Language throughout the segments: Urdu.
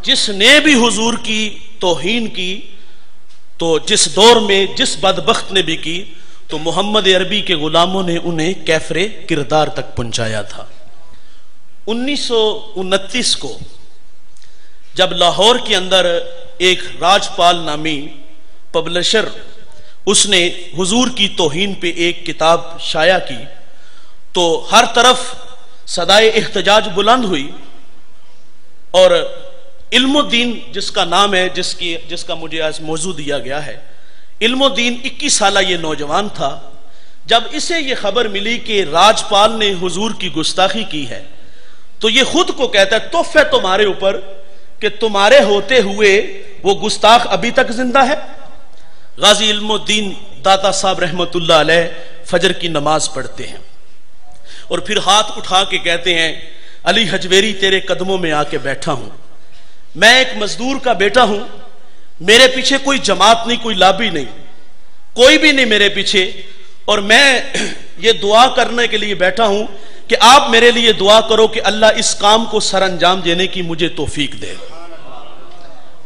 جس نے بھی حضور کی توہین کی تو جس دور میں جس بدبخت نے بھی کی تو محمد عربی کے غلاموں نے انہیں کیفر کردار تک پہنچایا تھا۔ 1929 کو جب لاہور کے اندر ایک راجپال نامی پبلشر اس نے حضور کی توہین پہ ایک کتاب شائع کی تو ہر طرف صدائے احتجاج بلند ہوئی، اور علم الدین جس کا نام ہے، جس کا مجھے آج موضوع دیا گیا ہے، علم الدین 21 سالہ یہ نوجوان تھا۔ جب اسے یہ خبر ملی کہ راجپال نے حضور کی گستاخی کی ہے تو یہ خود کو کہتا ہے توف ہے تمہارے اوپر کہ تمہارے ہوتے ہوئے وہ گستاخ ابھی تک زندہ ہے۔ غازی علم الدین داتا صاحب رحمت اللہ علیہ فجر کی نماز پڑھتے ہیں اور پھر ہاتھ اٹھا کے کہتے ہیں علی حجویری تیرے قدموں میں آ کے بیٹھا ہوں، میں ایک مزدور کا بیٹا ہوں، میرے پیچھے کوئی جماعت نہیں، کوئی لابی نہیں، کوئی بھی نہیں میرے پیچھے، اور میں یہ دعا کرنے کے لیے بیٹھا ہوں کہ آپ میرے لیے دعا کرو کہ اللہ اس کام کو سر انجام دینے کی مجھے توفیق دے۔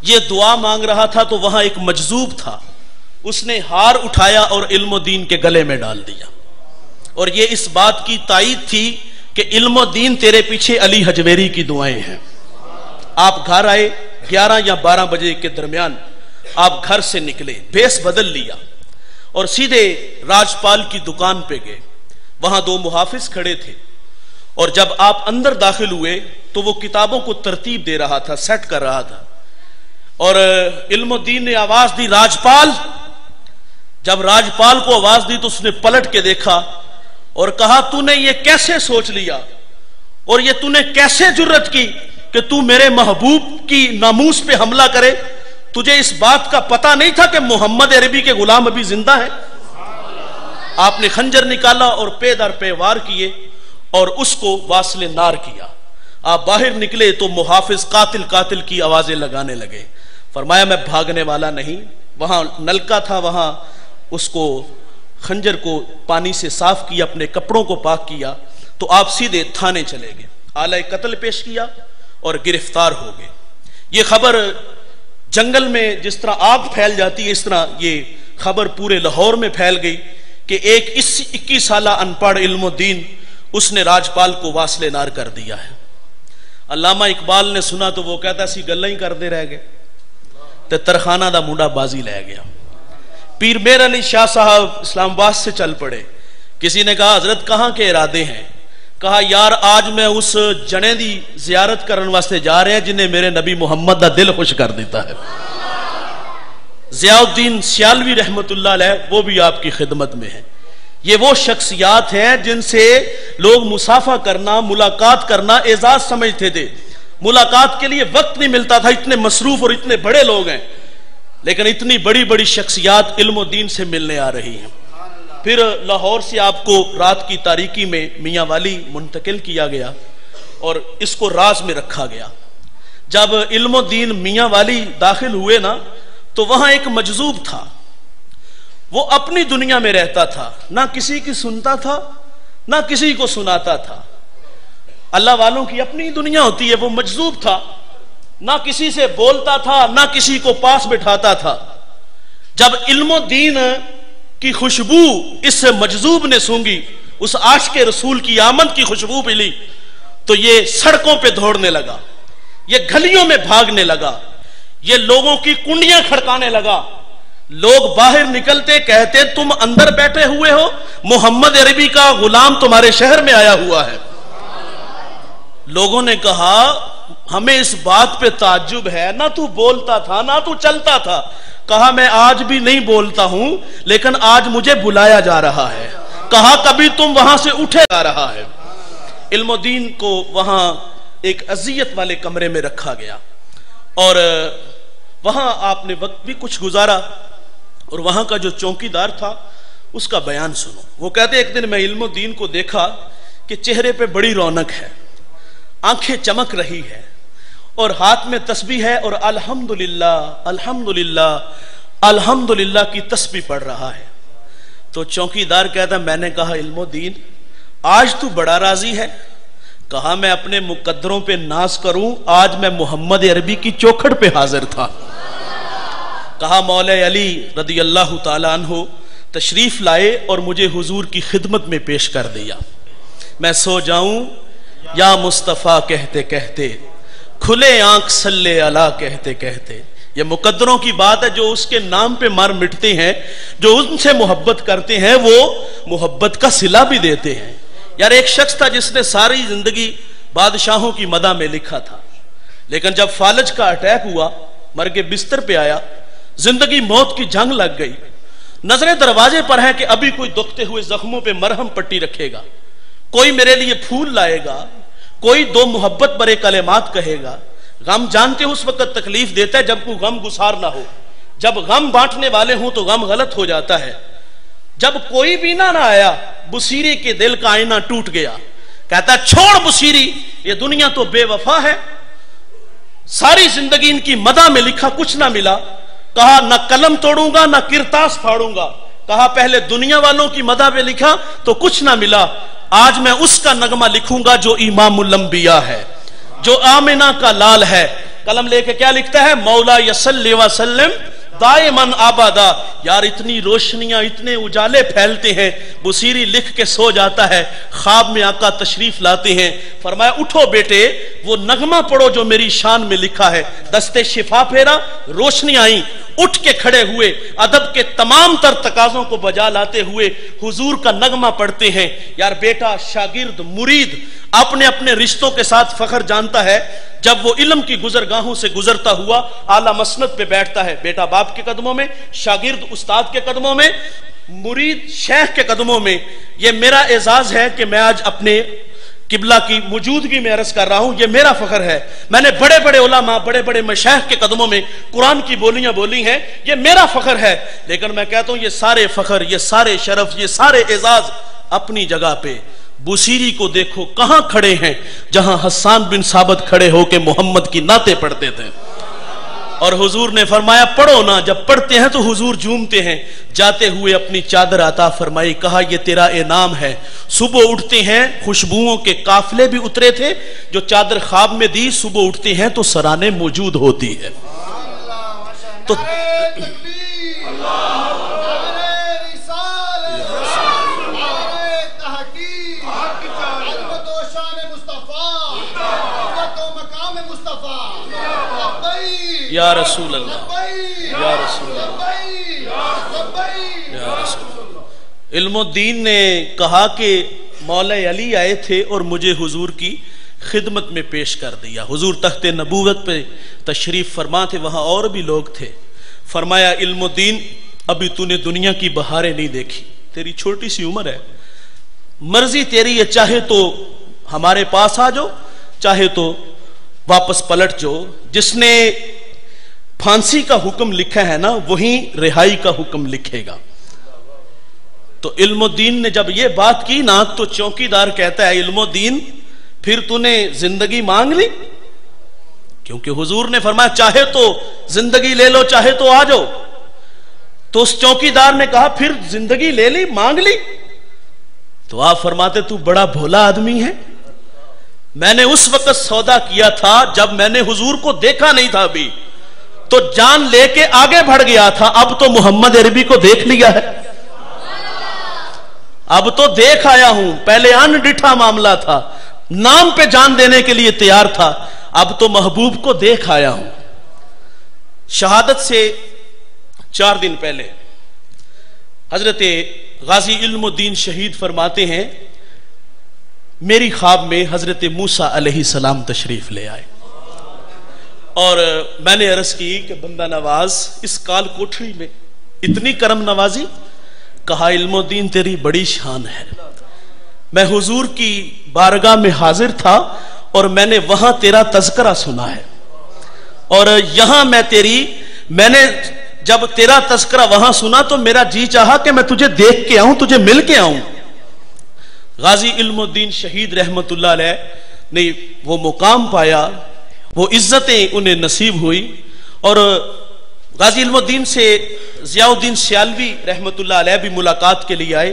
یہ دعا مانگ رہا تھا تو وہاں ایک مجذوب تھا، اس نے ہار اٹھایا اور علم الدین کے گلے میں ڈال دیا، اور یہ اس بات کی تائید تھی کہ علم الدین تیرے پیچھے علی حجویری کی دعائیں ہیں۔ آپ گھر آئے 11 یا 12 بجے کے درمیان، آپ گھر سے نکلے، بھیس بدل لیا اور سیدھے راجپال کی دکان پہ گئے۔ وہاں 2 محافظ کھڑے تھے، اور جب آپ اندر داخل ہوئے تو وہ کتابوں کو ترتیب دے رہا تھا، سیٹ کر رہا تھا، اور علم الدین نے آواز دی راجپال۔ جب راجپال کو آواز دی تو اس نے پلٹ کے دیکھا اور کہا تو نے یہ کیسے سوچ لیا اور یہ تو نے کیسے جرت کی کہ تو میرے محبوب کی ناموس پہ حملہ کرے؟ تجھے اس بات کا پتہ نہیں تھا کہ محمد عربی کے غلام ابھی زندہ ہیں؟ آپ نے خنجر نکالا اور پے در پے وار کیے اور اس کو واصل نار کیا۔ آپ باہر نکلے تو محافظ قاتل قاتل کی آوازیں لگانے لگے۔ فرمایا میں بھاگنے والا نہیں، وہاں نلکا تھا، وہاں اس کو خنجر کو پانی سے صاف کیا، اپنے کپڑوں کو پاک کیا، تو آپ سیدھے تھانے چلے گئے، آلہ قتل پیش کیا اور گرفتار ہو گئے۔ یہ خبر جنگل میں جس طرح آگ پھیل جاتی ہے اس طرح یہ خبر پورے لاہور میں پھیل گئی کہ ایک 21 سالہ ان پڑھ علم الدین اس نے راجپال کو واصل نار کر دیا ہے۔ علامہ اقبال نے سنا تو وہ کہتا سی گلیں ہی کردے رہ گئے تے ترخانہ دا منڈا بازی لے گیا۔ پیر میر علی شاہ صاحب اسلام آباد سے چل پڑے۔ کسی نے کہا حضرت کہاں کے ارادے ہیں؟ کہا یار آج میں اس جنے دی زیارت کرن واسطے جا رہے ہیں جنہیں میرے نبی محمد دا دل خوش کر دیتا ہے۔ ضیاء الدین سیالوی رحمت اللہ علیہ وہ بھی آپ کی خدمت میں ہیں۔ یہ وہ شخصیات ہیں جن سے لوگ مصافحہ کرنا، ملاقات کرنا اعزاز سمجھتے تھے۔ ملاقات کے لیے وقت نہیں ملتا تھا، اتنے مصروف اور اتنے بڑے لوگ ہیں، لیکن اتنی بڑی بڑی شخصیات علم الدین سے ملنے آ رہی ہیں۔ پھر لاہور سے آپ کو رات کی تاریکی میں میاں والی منتقل کیا گیا اور اس کو راز میں رکھا گیا۔ جب علم الدین میاں والی داخل ہوئے نا تو وہاں ایک مجذوب تھا، وہ اپنی دنیا میں رہتا تھا، نہ کسی کی سنتا تھا نہ کسی کو سناتا تھا۔ اللہ والوں کی اپنی دنیا ہوتی ہے، وہ مجذوب تھا، نہ کسی سے بولتا تھا نہ کسی کو پاس بٹھاتا تھا۔ جب علم الدین کی خوشبو اس مجذوب نے سونگی، اس عاشق رسول کی آمد کی خوشبو ملی، تو یہ سڑکوں پہ دوڑنے لگا، یہ گلیوں میں بھاگنے لگا، یہ لوگوں کی کنڈیاں کھڑکانے لگا۔ لوگ باہر نکلتے کہتے تم اندر بیٹھے ہوئے ہو، محمد عربی کا غلام تمہارے شہر میں آیا ہوا ہے۔ لوگوں نے کہا ہمیں اس بات پہ تعجب ہے، نہ تو بولتا تھا نہ تو چلتا تھا۔ کہا میں آج بھی نہیں بولتا ہوں لیکن آج مجھے بلایا جا رہا ہے۔ کہا کبھی تم وہاں سے اٹھے جا رہا ہے۔ علم الدین کو وہاں ایک اذیت والے کمرے میں رکھا گیا اور وہاں آپ نے وقت بھی کچھ گزارا، اور وہاں کا جو چوکی دار تھا اس کا بیان سنو۔ وہ کہتے ایک دن میں علم الدین کو دیکھا کہ چہرے پہ بڑی رونق ہے، آنکھیں چمک رہی ہے اور ہاتھ میں تسبیح ہے اور الحمدللہ الحمدللہ الحمدللہ کی تسبیح پڑھ رہا ہے۔ تو چوکی دار کہتا میں نے کہا علم الدین آج تو بڑا راضی ہے، کہا میں اپنے مقدروں پہ ناز کروں، آج میں محمد عربی کی چوکھٹ پہ حاضر تھا۔ کہا مولا علی رضی اللہ تعالیٰ عنہ تشریف لائے اور مجھے حضور کی خدمت میں پیش کر دیا۔ میں سو جاؤں یا مصطفیٰ کہتے کہتے، کھلے آنکھ صلی علی کہتے کہتے۔ یہ مقدروں کی بات ہے، جو اس کے نام پہ مر مٹتے ہیں، جو ان سے محبت کرتے ہیں، وہ محبت کا صلہ بھی دیتے ہیں۔ یار ایک شخص تھا جس نے ساری زندگی بادشاہوں کی مدح میں لکھا تھا، لیکن جب فالج کا اٹیک ہوا، مر کے بستر پہ آیا، زندگی موت کی جنگ لگ گئی، نظریں دروازے پر ہیں کہ ابھی کوئی دکھتے ہوئے زخموں پہ مرہم پٹی رکھے گا، کوئی میرے لیے پھول لائے گا، کوئی دو محبت برے کلمات کہے گا۔ غم جانتے اس وقت تکلیف دیتا ہے جب کوئی غم گسار نہ ہو، جب غم بانٹنے والے ہوں تو غم غلط ہو جاتا ہے۔ جب کوئی بھی نہ آیا، بصیری کے دل کا آئینہ ٹوٹ گیا، کہتا چھوڑ بصیری، یہ دنیا تو بے وفا ہے، ساری زندگی ان کی مدح میں لکھا کچھ نہ ملا۔ کہا نہ قلم توڑوں گا نہ کرتاس پھاڑوں گا، کہا پہلے دنیا والوں کی مدح میں لکھا تو کچھ نہ ملا، آج میں اس کا نغمہ لکھوں گا جو امام الانبیاء ہے، جو آمنہ کا لال ہے۔ قلم لے کے کیا لکھتا ہے؟ مولا یصلی وسلم دائماً آبادا۔ یار اتنی روشنیاں، اتنے اجالے پھیلتے ہیں، بصیری لکھ کے سو جاتا ہے، خواب میں آقا تشریف لاتے ہیں، فرمایا اٹھو بیٹے وہ نغمہ پڑھو جو میری شان میں لکھا ہے۔ دستے شفا پھیرا، روشنی آئی، اٹھ کے کھڑے ہوئے، ادب کے تمام تر تقاضوں کو بجا لاتے ہوئے حضور کا نغمہ پڑھتے ہیں۔ یار بیٹا، شاگرد، مرید اپنے اپنے رشتوں کے ساتھ فخر جانتا ہے۔ جب وہ علم کی گزرگاہوں سے گزرتا ہوا اعلیٰ مسند پہ بیٹھتا ہے، بیٹا باپ کے قدموں میں، شاگرد استاد کے قدموں میں، مرید شیخ کے قدموں میں۔ یہ میرا اعزاز ہے کہ میں آج اپنے قبلہ کی موجودگی میں عرض کر رہا ہوں، یہ میرا فخر ہے۔ میں نے بڑے بڑے علماء، بڑے بڑے مشائخ کے قدموں میں قرآن کی بولیاں بولی ہیں، یہ میرا فخر ہے۔ لیکن میں کہتا ہوں یہ سارے فخر، یہ سارے شرف، یہ سارے اعزاز اپنی جگہ پہ۔ بصیری کو دیکھو کہاں کھڑے ہیں، جہاں حسان بن ثابت کھڑے ہو کے محمد کی نعتیں پڑھتے تھے، اور حضور نے فرمایا پڑھو نا۔ جب پڑھتے ہیں تو حضور جھومتے ہیں۔ جاتے ہوئے اپنی چادر عطا فرمائی، کہا یہ تیرا انعام ہے۔ صبح اٹھتے ہیں، خوشبوؤں کے قافلے بھی اترے تھے، جو چادر خواب میں دی، صبح اٹھتے ہیں تو سرانے موجود ہوتی ہے۔ تو یا رسول اللہ، یا رسول اللہ، یا رسول اللہ۔ علم الدین نے کہا کہ مولا علی آئے تھے اور مجھے حضور کی خدمت میں پیش کر دیا۔ حضور تخت نبوت پہ تشریف فرما تھے، وہاں اور بھی لوگ تھے۔ فرمایا علم الدین ابھی تو نے دنیا کی بہاریں نہیں دیکھی، تیری چھوٹی سی عمر ہے، مرضی تیری ہے، چاہے تو ہمارے پاس آ جاؤ، چاہے تو واپس پلٹ جاؤ۔ جس نے پھانسی کا حکم لکھا ہے نا، وہی رہائی کا حکم لکھے گا۔ تو علم الدین نے جب یہ بات کی نا، تو چوکیدار کہتا ہے علم الدین پھر تو نے زندگی مانگ لی، کیونکہ حضور نے فرمایا چاہے تو زندگی لے لو، چاہے تو آ جاؤ۔ تو اس چوکیدار نے کہا پھر زندگی لے لی، مانگ لی؟ تو آپ فرماتے تو بڑا بھولا آدمی ہے، میں نے اس وقت سودا کیا تھا جب میں نے حضور کو دیکھا نہیں تھا ابھی، تو جان لے کے آگے بڑھ گیا تھا، اب تو محمد عربی کو دیکھ لیا ہے، اب تو دیکھ آیا ہوں، پہلے ان ڈٹھا معاملہ تھا، نام پہ جان دینے کے لیے تیار تھا، اب تو محبوب کو دیکھ آیا ہوں۔ شہادت سے 4 دن پہلے حضرت غازی علم الدین شہید فرماتے ہیں میری خواب میں حضرت موسیٰ علیہ السلام تشریف لے آئے، اور میں نے عرض کی کہ بندہ نواز اس کال کوٹھڑی میں اتنی کرم نوازی؟ کہا علم الدین تیری بڑی شان ہے، میں حضور کی بارگاہ میں حاضر تھا اور میں نے وہاں تیرا تذکرہ سنا ہے، اور یہاں میں نے جب تیرا تذکرہ وہاں سنا تو میرا جی چاہا کہ میں تجھے دیکھ کے آؤں، تجھے مل کے آؤں۔ غازی علم الدین شہید رحمت اللہ علیہ نے وہ مقام پایا، وہ عزتیں انہیں نصیب ہوئی، اور غازی علم الدین سے ضیاء الدین سیالوی رحمت اللہ علیہ بھی ملاقات کے لیے آئے،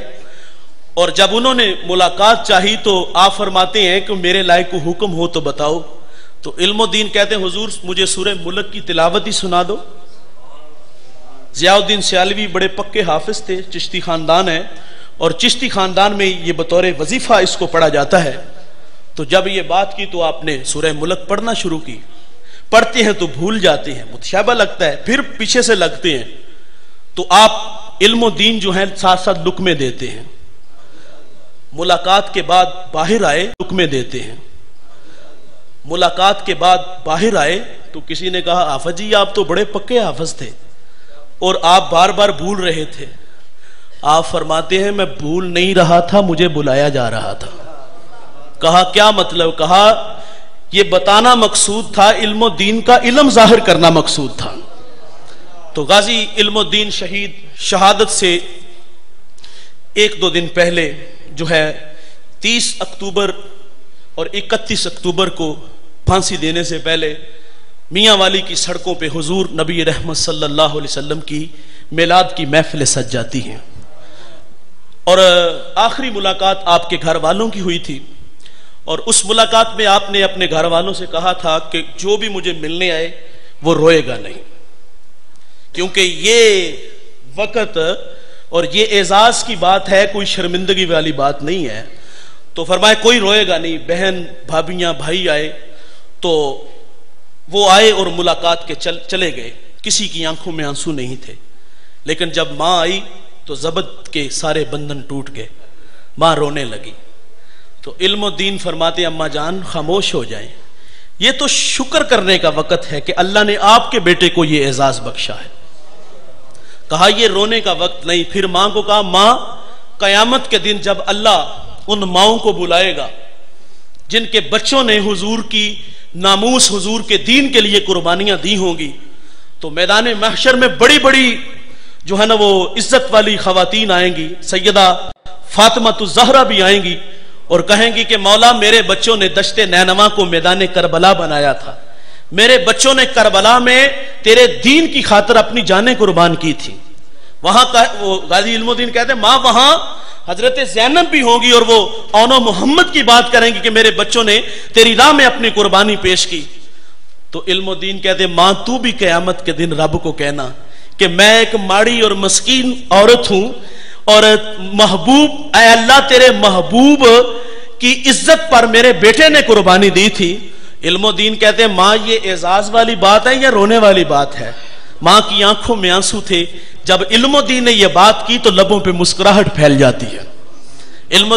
اور جب انہوں نے ملاقات چاہی تو آپ فرماتے ہیں کہ میرے لائق کو حکم ہو تو بتاؤ. تو علم الدین کہتے ہیں حضور مجھے سورہ ملک کی تلاوت ہی سنا دو. ضیاء الدین سیالوی بڑے پکے حافظ تھے, چشتی خاندان ہے, اور چشتی خاندان میں یہ بطور وظیفہ اس کو پڑھا جاتا ہے. تو جب یہ بات کی تو آپ نے سورہ ملک پڑھنا شروع کی. پڑھتے ہیں تو بھول جاتے ہیں, متشابہ لگتا ہے, پھر پیچھے سے لگتے ہیں. تو آپ علم و دین جو ہیں ساتھ ساتھ لقمے دیتے ہیں. ملاقات کے بعد باہر آئے, لقمے دیتے ہیں. ملاقات کے بعد باہر آئے تو کسی نے کہا حافظ جی آپ تو بڑے پکے حافظ تھے اور آپ بار بار بھول رہے تھے. آپ فرماتے ہیں میں بھول نہیں رہا تھا, مجھے بلایا جا رہا تھا. کہا کیا مطلب؟ کہا یہ بتانا مقصود تھا, علم و دین کا علم ظاہر کرنا مقصود تھا. تو غازی علم الدین شہید شہادت سے ایک دو دن پہلے جو ہے 30 اکتوبر اور 31 اکتوبر کو پھانسی دینے سے پہلے میاں والی کی سڑکوں پہ حضور نبی رحمت صلی اللہ علیہ وسلم کی میلاد کی محفلیں سج جاتی ہیں. اور آخری ملاقات آپ کے گھر والوں کی ہوئی تھی, اور اس ملاقات میں آپ نے اپنے گھر والوں سے کہا تھا کہ جو بھی مجھے ملنے آئے وہ روئے گا نہیں, کیونکہ یہ وقت اور یہ اعزاز کی بات ہے, کوئی شرمندگی والی بات نہیں ہے. تو فرمایا کوئی روئے گا نہیں. بہن بھابیاں بھائی آئے تو وہ آئے اور ملاقات کے چلے گئے. کسی کی آنکھوں میں آنسو نہیں تھے, لیکن جب ماں آئی تو ضبط کے سارے بندھن ٹوٹ گئے. ماں رونے لگی. تو علم الدین فرماتے اماں جان خاموش ہو جائیں, یہ تو شکر کرنے کا وقت ہے کہ اللہ نے آپ کے بیٹے کو یہ اعزاز بخشا ہے. کہا یہ رونے کا وقت نہیں. پھر ماں کو کہا ماں قیامت کے دن جب اللہ ان ماؤں کو بلائے گا جن کے بچوں نے حضور کی ناموس, حضور کے دین کے لیے قربانیاں دی ہوں گی, تو میدان محشر میں بڑی بڑی جو ہے نا وہ عزت والی خواتین آئیں گی. سیدہ فاطمہ الزہرا بھی آئیں گی اور کہیں گی کہ مولا میرے بچوں نے دشت نینوا کو میدان کربلا بنایا تھا, میرے بچوں نے کربلا میں تیرے دین کی خاطر اپنی جانیں قربان کی تھی. وہاں غازی علم الدین کہتے ہیں ماں وہاں حضرت زینب بھی ہوں گی اور وہ اون محمد کی بات کریں گی کہ میرے بچوں نے تیری راہ میں اپنی قربانی پیش کی. تو علم الدین کہتے ہیں ماں تو بھی قیامت کے دن رب کو کہنا کہ میں ایک ماڑی اور مسکین عورت ہوں, اور محبوب اے اللہ تیرے محبوب کی عزت پر میرے بیٹے نے قربانی دی تھی. علم الدین کہتے ہیں ماں یہ اعزاز والی بات ہے یا رونے والی بات ہے؟ ماں کی آنکھوں میں آنسو تھے. جب علم الدین نے یہ بات کی تو لبوں پہ مسکراہٹ پھیل جاتی ہے. علم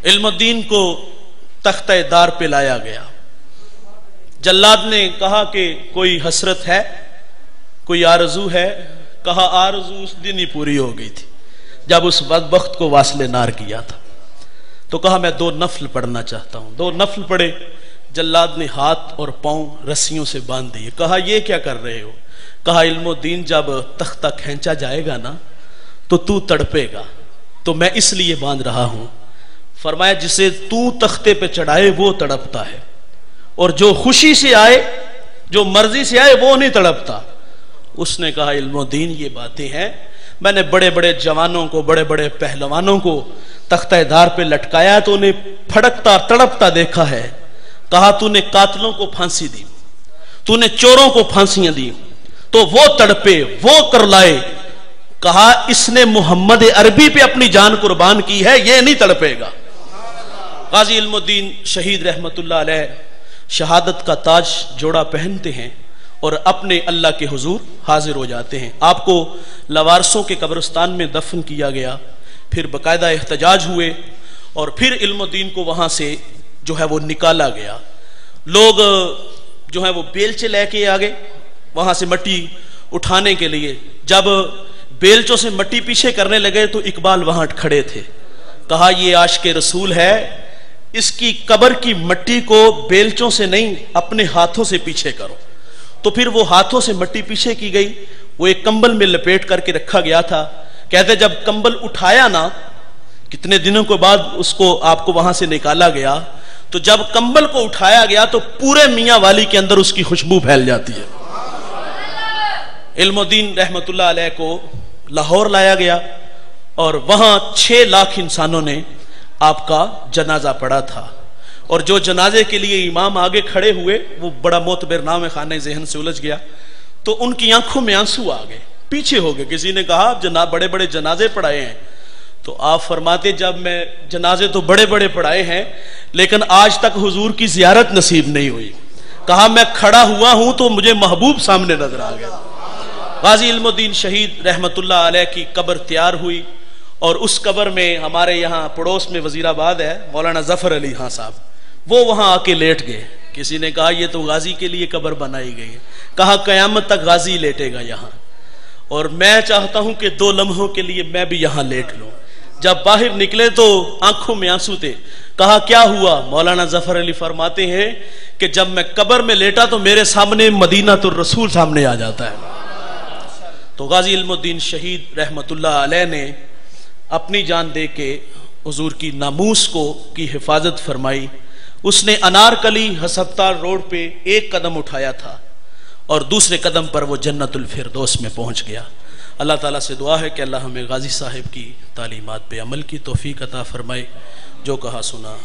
علم الدین کو تختہ دار پہ لایا گیا. جلاد نے کہا کہ کوئی حسرت ہے, کوئی آرزو ہے؟ کہا آرزو اس دن ہی پوری ہو گئی تھی جب اس بدبخت کو واصل نار کیا تھا. تو کہا میں 2 نفل پڑھنا چاہتا ہوں. 2 نفل پڑھے. جلاد نے ہاتھ اور پاؤں رسیوں سے باندھ دیے. کہا یہ کیا کر رہے ہو؟ کہا علم الدین جب تختہ کھینچا جائے گا نا تو تڑپے گا, تو میں اس لیے باندھ رہا ہوں. فرمایا جسے تو تختے پہ چڑھائے وہ تڑپتا ہے, اور جو خوشی سے آئے, جو مرضی سے آئے وہ نہیں تڑپتا. اس نے کہا علم الدین یہ باتیں ہیں, میں نے بڑے بڑے جوانوں کو, بڑے بڑے پہلوانوں کو تختہ دار پہ لٹکایا تو انہیں پھڑکتا تڑپتا دیکھا ہے. کہا تو نے قاتلوں کو پھانسی دی, تو نے چوروں کو پھانسیاں دی, تو وہ تڑپے, وہ کرلائے. کہا اس نے محمد عربی پہ اپنی جان قربان کی ہے, یہ نہیں تڑپے گا. غازی علم الدین شہید رحمت اللہ علیہ شہادت کا تاج جوڑا پہنتے ہیں اور اپنے اللہ کے حضور حاضر ہو جاتے ہیں. آپ کو لوارسوں کے قبرستان میں دفن کیا گیا, پھر باقاعدہ احتجاج ہوئے, اور پھر علم الدین کو وہاں سے جو ہے وہ نکالا گیا. لوگ جو ہے وہ بیلچے لے کے آگے وہاں سے مٹی اٹھانے کے لیے. جب بیلچوں سے مٹی پیچھے کرنے لگے تو اقبال وہاں کھڑے تھے. کہا یہ عاشق رسول ہے, اس کی قبر کی مٹی کو بیلچوں سے نہیں اپنے ہاتھوں سے پیچھے کرو. تو پھر وہ ہاتھوں سے مٹی پیچھے کی گئی, وہ ایک کمبل میں لپیٹ کر کے رکھا گیا تھا. کہتے جب کمبل اٹھایا نا کتنے دنوں کے بعد اس کو آپ کو وہاں سے نکالا گیا تو جب کمبل کو اٹھایا گیا تو پورے میاں والی کے اندر اس کی خوشبو پھیل جاتی ہے۔ علم الدین رحمت اللہ علیہ کو لاہور لایا گیا اور وہاں 6 لاکھ انسانوں نے آپ کا جنازہ پڑھا تھا، اور جو جنازے کے لیے امام آگے کھڑے ہوئے وہ بڑا معتبر نام ہے، خانہ ذہن سے الجھ گیا، تو ان کی آنکھوں میں آنسو آ گئے، پیچھے ہو گئے۔ کسی نے کہا بڑے بڑے جنازے پڑھائے ہیں، تو آپ فرماتے جب میں جنازے تو بڑے بڑے پڑھائے ہیں لیکن آج تک حضور کی زیارت نصیب نہیں ہوئی۔ کہا میں کھڑا ہوا ہوں تو مجھے محبوب سامنے نظر آ گیا۔ غازی علم الدین شہید رحمت اللہ علیہ کی قبر تیار ہوئی، اور اس قبر میں ہمارے یہاں پڑوس میں وزیر آباد ہے مولانا ظفر علی خان صاحب، وہ وہاں آ کے لیٹ گئے۔ کسی نے کہا یہ تو غازی کے لیے قبر بنائی گئی ہے، کہا قیامت تک غازی لیٹے گا یہاں، اور میں چاہتا ہوں کہ 2 لمحوں کے لیے میں بھی یہاں لیٹ لوں۔ جب باہر نکلے تو آنکھوں میں آنسو تھے۔ کہا کیا ہوا؟ مولانا ظفر علی فرماتے ہیں کہ جب میں قبر میں لیٹا تو میرے سامنے مدینہ الرسول سامنے آ جاتا ہے۔ تو غازی علم الدین شہید رحمت اللہ علیہ نے اپنی جان دے کے حضور کی ناموس کی حفاظت فرمائی۔ اس نے انارکلی ہسپتال روڈ پہ 1 قدم اٹھایا تھا اور دوسرے قدم پر وہ جنت الفردوس میں پہنچ گیا۔ اللہ تعالیٰ سے دعا ہے کہ اللہ ہمیں غازی صاحب کی تعلیمات پہ عمل کی توفیق عطا فرمائے۔ جو کہا سنا